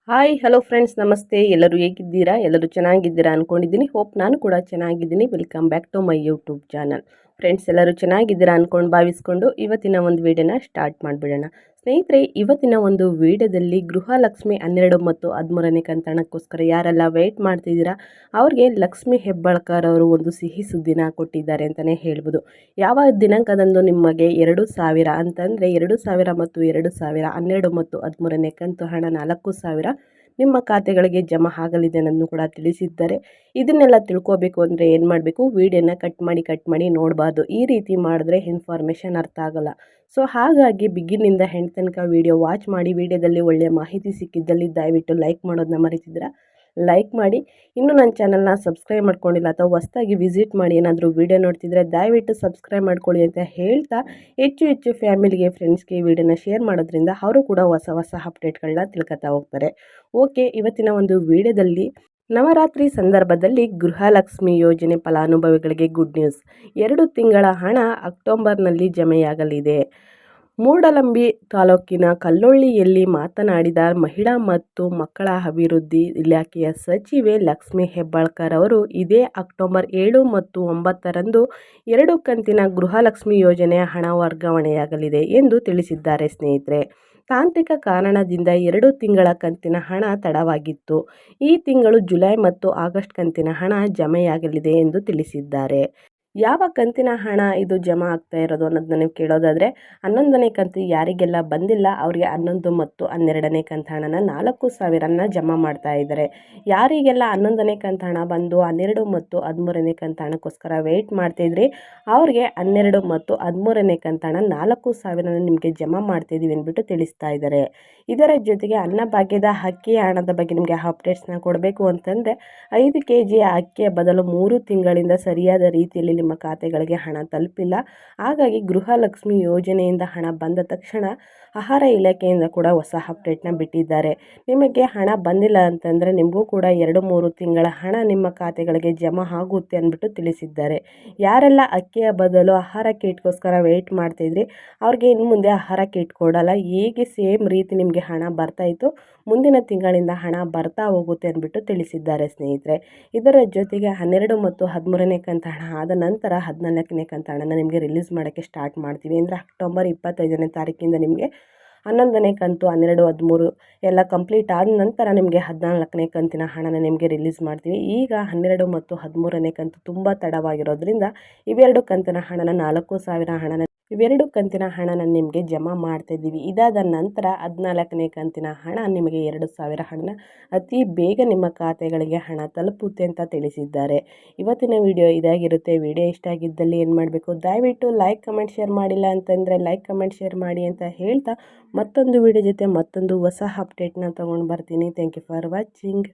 Hi hello friends, ನಮಸ್ತೆ. ಎಲ್ಲರೂ ಹೇಗಿದ್ದೀರಾ? ಎಲ್ಲರೂ ಚೆನ್ನಾಗಿದ್ದೀರಾ ಅಂದ್ಕೊಂಡಿದ್ದೀನಿ. ಹೋಪ್ ನಾನು ಕೂಡ ಚೆನ್ನಾಗಿದ್ದೀನಿ. Welcome back to my YouTube channel. Friends, ಎಲ್ಲರೂ ಚೆನ್ನಾಗಿದ್ದೀರಾ ಅಂದ್ಕೊಂಡು ಭಾವಿಸ್ಕೊಂಡು ಇವತ್ತಿನ ಒಂದು ವಿಡಿಯೋನ ಸ್ಟಾರ್ಟ್ ಮಾಡಿಬಿಡೋಣ. ಸ್ನೇಹಿತರೆ, ಇವತ್ತಿನ ಒಂದು ವಿಡಿಯೋದಲ್ಲಿ ಗೃಹಲಕ್ಷ್ಮಿ 12 ಮತ್ತು 13ನೇ ಕಂತಣಕ್ಕೋಸ್ಕರ ಯಾರೆಲ್ಲ ವೆಯ್ಟ್ ಮಾಡ್ತಿದ್ದೀರಾ ಅವ್ರಿಗೆ ಲಕ್ಷ್ಮಿ ಹೆಬ್ಬಾಳ್ಕರ್ ಅವರು ಒಂದು ಸಿಹಿ ಸುದ್ದಿನ ಕೊಟ್ಟಿದ್ದಾರೆ ಅಂತಲೇ ಹೇಳ್ಬೋದು. ಯಾವ ದಿನಾಂಕದಂದು ನಿಮಗೆ 2,000 ಅಂತಂದರೆ 2,000 ಮತ್ತು 2,000 12 ಮತ್ತು 13ನೇ ಕಂತು ಹಣ 4,000 ನಿಮ್ಮ ಖಾತೆಗಳಿಗೆ ಜಮಾ ಆಗಲಿದೆ ಅನ್ನೋದನ್ನು ಕೂಡ ತಿಳಿಸಿದ್ದಾರೆ. ಇದನ್ನೆಲ್ಲ ತಿಳ್ಕೋಬೇಕು ಅಂದರೆ ಏನು ಮಾಡಬೇಕು, ವಿಡಿಯೋನ ಕಟ್ ಮಾಡಿ ನೋಡಬಾರ್ದು. ಈ ರೀತಿ ಮಾಡಿದ್ರೆ ಇನ್ಫಾರ್ಮೇಷನ್ ಅರ್ಥ ಆಗಲ್ಲ. ಸೊ ಹಾಗಾಗಿ ಬಿಗಿನಿಂದ ಹೆಂಡ್ ತನಕ ವಿಡಿಯೋ ವಾಚ್ ಮಾಡಿ. ವಿಡಿಯೋದಲ್ಲಿ ಒಳ್ಳೆಯ ಮಾಹಿತಿ ಸಿಕ್ಕಿದ್ದಲ್ಲಿ ದಯವಿಟ್ಟು ಲೈಕ್ ಮಾಡೋದನ್ನ ಮರಿತಿದ್ದೀರಾ, ಲೈಕ್ ಮಾಡಿ. ಇನ್ನೂ ನನ್ನ ಚಾನಲ್ನ ಸಬ್ಸ್ಕ್ರೈಬ್ ಮಾಡ್ಕೊಂಡಿಲ್ಲ ಅಥವಾ ಹೊಸದಾಗಿ ವಿಸಿಟ್ ಮಾಡಿ ಏನಾದರೂ ವಿಡಿಯೋ ನೋಡ್ತಿದ್ರೆ ದಯವಿಟ್ಟು ಸಬ್ಸ್ಕ್ರೈಬ್ ಮಾಡ್ಕೊಳ್ಳಿ ಅಂತ ಹೇಳ್ತಾ, ಹೆಚ್ಚು ಫ್ಯಾಮಿಲಿಗೆ, ಫ್ರೆಂಡ್ಸ್ಗೆ ಈ ವಿಡಿಯೋನ ಶೇರ್ ಮಾಡೋದ್ರಿಂದ ಅವರು ಕೂಡ ಹೊಸ ಅಪ್ಡೇಟ್ಗಳನ್ನ ತಿಳ್ಕೊತಾ ಹೋಗ್ತಾರೆ. ಓಕೆ, ಇವತ್ತಿನ ಒಂದು ವಿಡಿಯೋದಲ್ಲಿ ನವರಾತ್ರಿ ಸಂದರ್ಭದಲ್ಲಿ ಗೃಹಲಕ್ಷ್ಮಿ ಯೋಜನೆ ಫಲಾನುಭವಿಗಳಿಗೆ ಗುಡ್ ನ್ಯೂಸ್. 2 ತಿಂಗಳ ಹಣ ಅಕ್ಟೋಬರ್ನಲ್ಲಿ ಜಮೆಯಾಗಲಿದೆ. ಮೂಡಲಂಬಿ ತಾಲೂಕಿನ ಕಲ್ಲೊಳ್ಳಿಯಲ್ಲಿ ಮಾತನಾಡಿದ ಮಹಿಳಾ ಮತ್ತು ಮಕ್ಕಳ ಅಭಿವೃದ್ಧಿ ಇಲಾಖೆಯ ಸಚಿವೆ ಲಕ್ಷ್ಮಿ ಹೆಬ್ಬಾಳ್ಕರ್ ಅವರು, ಇದೇ ಅಕ್ಟೋಬರ್ 7 ಮತ್ತು 9ರಂದು 2 ಕಂತಿನ ಗೃಹಲಕ್ಷ್ಮಿ ಯೋಜನೆಯ ಹಣ ವರ್ಗಾವಣೆಯಾಗಲಿದೆ ಎಂದು ತಿಳಿಸಿದ್ದಾರೆ. ಸ್ನೇಹಿತರೆ, ತಾಂತ್ರಿಕ ಕಾರಣದಿಂದ 2 ತಿಂಗಳ ಕಂತಿನ ಹಣ ತಡವಾಗಿತ್ತು. ಈ ತಿಂಗಳು ಜುಲೈ ಮತ್ತು ಆಗಸ್ಟ್ ಕಂತಿನ ಹಣ ಜಮೆಯಾಗಲಿದೆ ಎಂದು ತಿಳಿಸಿದ್ದಾರೆ. ಯಾವ ಕಂತಿನ ಹಣ ಇದು ಜಮಾ ಆಗ್ತಾ ಇರೋದು ಅನ್ನೋದನ್ನ ನೀವು ಕೇಳೋದಾದರೆ, 11ನೇ ಕಂತು ಯಾರಿಗೆಲ್ಲ ಬಂದಿಲ್ಲ ಅವರಿಗೆ 11 ಮತ್ತು 12ನೇ ಕಂತು ಹಣನ 4,000ನ ಜಮಾ ಮಾಡ್ತಾ ಇದ್ದಾರೆ. ಯಾರಿಗೆಲ್ಲ 11ನೇ ಕಂತು ಹಣ ಬಂದು 12 ಮತ್ತು 13ನೇ ಕಂತು ಹಣಕ್ಕೋಸ್ಕರ ವೆಯ್ಟ್ ಮಾಡ್ತಾಯಿದ್ರಿ ಅವ್ರಿಗೆ 12 ಮತ್ತು 13ನೇ ಕಂತು ಹಣ 4,000ನ ನಿಮಗೆ ಜಮಾ ಮಾಡ್ತಾಯಿದ್ದೀವಿ ಅಂದ್ಬಿಟ್ಟು ತಿಳಿಸ್ತಾ ಇದ್ದಾರೆ. ಇದರ ಜೊತೆಗೆ ಅನ್ನಭಾಗ್ಯದ ಅಕ್ಕಿ ಹಣದ ಬಗ್ಗೆ ನಿಮಗೆ ಅಪ್ಡೇಟ್ಸ್ನ ಕೊಡಬೇಕು ಅಂತಂದರೆ 5 kg ಅಕ್ಕಿಯ ಬದಲು 3 ತಿಂಗಳಿಂದ ಸರಿಯಾದ ರೀತಿಯಲ್ಲಿ ನಿಮ್ಮ ಖಾತೆಗಳಿಗೆ ಹಣ ತಲುಪಿಲ್ಲ. ಹಾಗಾಗಿ ಗೃಹಲಕ್ಷ್ಮಿ ಯೋಜನೆಯಿಂದ ಹಣ ಬಂದ ತಕ್ಷಣ ಆಹಾರ ಇಲಾಖೆಯಿಂದ ಕೂಡ ಹೊಸ ಅಪ್ಡೇಟ್ನ ಬಿಟ್ಟಿದ್ದಾರೆ. ನಿಮಗೆ ಹಣ ಬಂದಿಲ್ಲ ಅಂತಂದರೆ ನಿಮಗೂ ಕೂಡ 2-3 ತಿಂಗಳ ಹಣ ನಿಮ್ಮ ಖಾತೆಗಳಿಗೆ ಜಮಾ ಆಗುತ್ತೆ ಅಂದ್ಬಿಟ್ಟು ತಿಳಿಸಿದ್ದಾರೆ. ಯಾರೆಲ್ಲ ಅಕ್ಕಿಯ ಬದಲು ಆಹಾರ ಕಿಟ್ಗೋಸ್ಕರ ವೆಯ್ಟ್ ಮಾಡ್ತಾಯಿದ್ರಿ ಅವ್ರಿಗೆ ಇನ್ನು ಮುಂದೆ ಆಹಾರ ಕಿಟ್ ಕೊಡಲ್ಲ. ಹೇಗೆ ಸೇಮ್ ರೀತಿ ನಿಮಗೆ ಹಣ ಬರ್ತಾಯಿತ್ತು ಮುಂದಿನ ತಿಂಗಳಿಂದ ಹಣ ಬರ್ತಾ ಹೋಗುತ್ತೆ ಅಂದ್ಬಿಟ್ಟು ತಿಳಿಸಿದ್ದಾರೆ. ಸ್ನೇಹಿತರೆ, ಇದರ ಜೊತೆಗೆ 12 ಮತ್ತು 13ನೇ ಕಂತು ಹಣ ಆದ ನಂತರ 14ನೇ ಕಂತು ಹಣನ ನಿಮಗೆ ರಿಲೀಸ್ ಮಾಡೋಕ್ಕೆ ಸ್ಟಾರ್ಟ್ ಮಾಡ್ತೀವಿ. ಅಂದರೆ ಅಕ್ಟೋಬರ್ 25ನೇ ತಾರೀಕಿಂದ ನಿಮಗೆ 11ನೇ ಕಂತು 12, 13 ಎಲ್ಲ ಕಂಪ್ಲೀಟ್ ಆದ ನಂತರ ನಿಮಗೆ 14ನೇ ಕಂತಿನ ಹಣನ ನಿಮಗೆ ರಿಲೀಸ್ ಮಾಡ್ತೀವಿ. ಈಗ 12 ಮತ್ತು 13ನೇ ಕಂತು ತುಂಬ ತಡವಾಗಿರೋದ್ರಿಂದ ಇವೆರಡು ಕಂತಿನ ಹಣನ 4,000 ಹಣನ ಇವೆರಡು ಕಂತಿನ ಹಣನ ನಿಮಗೆ ಜಮಾ ಮಾಡ್ತಾಯಿದ್ದೀವಿ. ಇದಾದ ನಂತರ 14ನೇ ಕಂತಿನ ಹಣ ನಿಮಗೆ 2,000 ಹಣನ ಅತಿ ಬೇಗ ನಿಮ್ಮ ಖಾತೆಗಳಿಗೆ ಹಣ ತಲುಪುತ್ತೆ ಅಂತ ತಿಳಿಸಿದ್ದಾರೆ. ಇವತ್ತಿನ ವಿಡಿಯೋ ಇದಾಗಿರುತ್ತೆ. ವಿಡಿಯೋ ಇಷ್ಟ ಆಗಿದ್ದಲ್ಲಿ ಏನು ಮಾಡಬೇಕು, ದಯವಿಟ್ಟು ಲೈಕ್ ಕಮೆಂಟ್ ಶೇರ್ ಮಾಡಿಲ್ಲ ಅಂತಂದರೆ ಲೈಕ್ ಕಮೆಂಟ್ ಶೇರ್ ಮಾಡಿ ಅಂತ ಹೇಳ್ತಾ, ಮತ್ತೊಂದು ವಿಡಿಯೋ ಜೊತೆ ಮತ್ತೊಂದು ಹೊಸ ಅಪ್ಡೇಟ್ನ ತೊಗೊಂಡು ಬರ್ತೀನಿ. Thank you for watching.